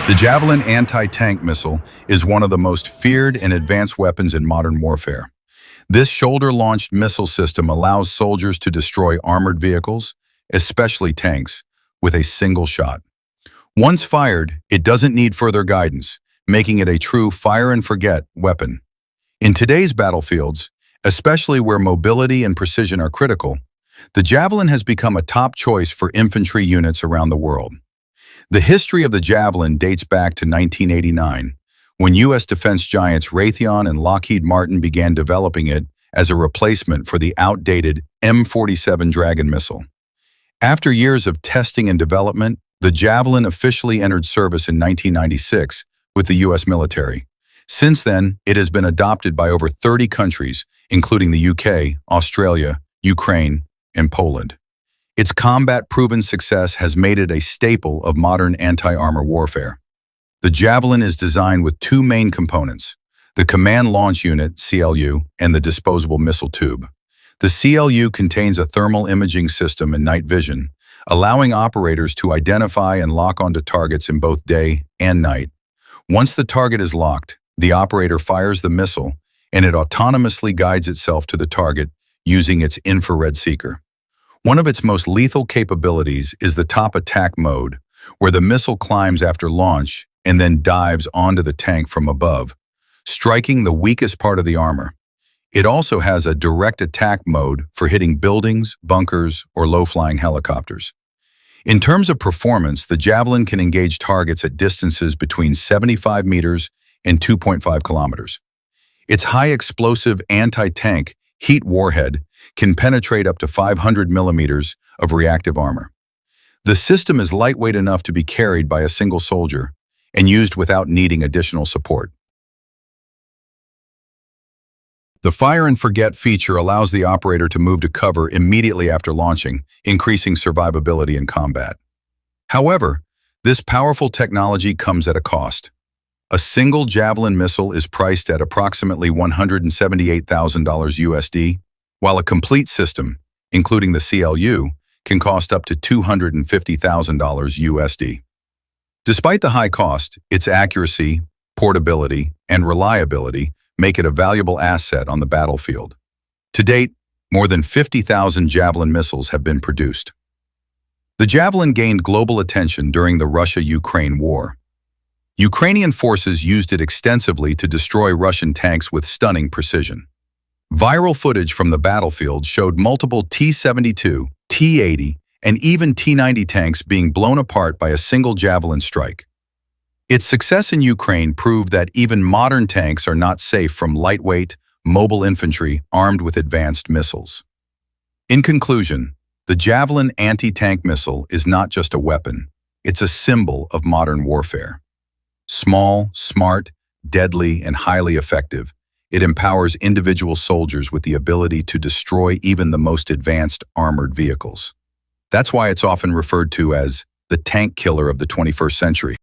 The Javelin anti-tank missile is one of the most feared and advanced weapons in modern warfare. This shoulder-launched missile system allows soldiers to destroy armored vehicles, especially tanks, with a single shot. Once fired, it doesn't need further guidance, making it a true fire-and-forget weapon. In today's battlefields, especially where mobility and precision are critical, the Javelin has become a top choice for infantry units around the world. The history of the Javelin dates back to 1989, when U.S. defense giants Raytheon and Lockheed Martin began developing it as a replacement for the outdated M47 Dragon missile. After years of testing and development, the Javelin officially entered service in 1996 with the U.S. military. Since then, it has been adopted by over 30 countries, including the UK, Australia, Ukraine, and Poland. Its combat-proven success has made it a staple of modern anti-armor warfare. The Javelin is designed with two main components: the Command Launch Unit, CLU, and the disposable missile tube. The CLU contains a thermal imaging system and night vision, allowing operators to identify and lock onto targets in both day and night. Once the target is locked, the operator fires the missile, and it autonomously guides itself to the target using its infrared seeker. One of its most lethal capabilities is the top attack mode, where the missile climbs after launch and then dives onto the tank from above, striking the weakest part of the armor. It also has a direct attack mode for hitting buildings, bunkers, or low-flying helicopters. In terms of performance, the Javelin can engage targets at distances between 75 meters and 2.5 kilometers. Its high-explosive anti-tank heat warhead can penetrate up to 500 millimeters of reactive armor. The system is lightweight enough to be carried by a single soldier and used without needing additional support. The fire-and-forget feature allows the operator to move to cover immediately after launching, increasing survivability in combat. However, this powerful technology comes at a cost. A single Javelin missile is priced at approximately $178,000 USD, while a complete system, including the CLU, can cost up to $250,000 USD. Despite the high cost, its accuracy, portability, and reliability make it a valuable asset on the battlefield. To date, more than 50,000 Javelin missiles have been produced. The Javelin gained global attention during the Russia-Ukraine war. Ukrainian forces used it extensively to destroy Russian tanks with stunning precision. Viral footage from the battlefield showed multiple T-72, T-80, and even T-90 tanks being blown apart by a single Javelin strike. Its success in Ukraine proved that even modern tanks are not safe from lightweight, mobile infantry armed with advanced missiles. In conclusion, the Javelin anti-tank missile is not just a weapon, it's a symbol of modern warfare. Small, smart, deadly, and highly effective, it empowers individual soldiers with the ability to destroy even the most advanced armored vehicles. That's why it's often referred to as the tank killer of the 21st century.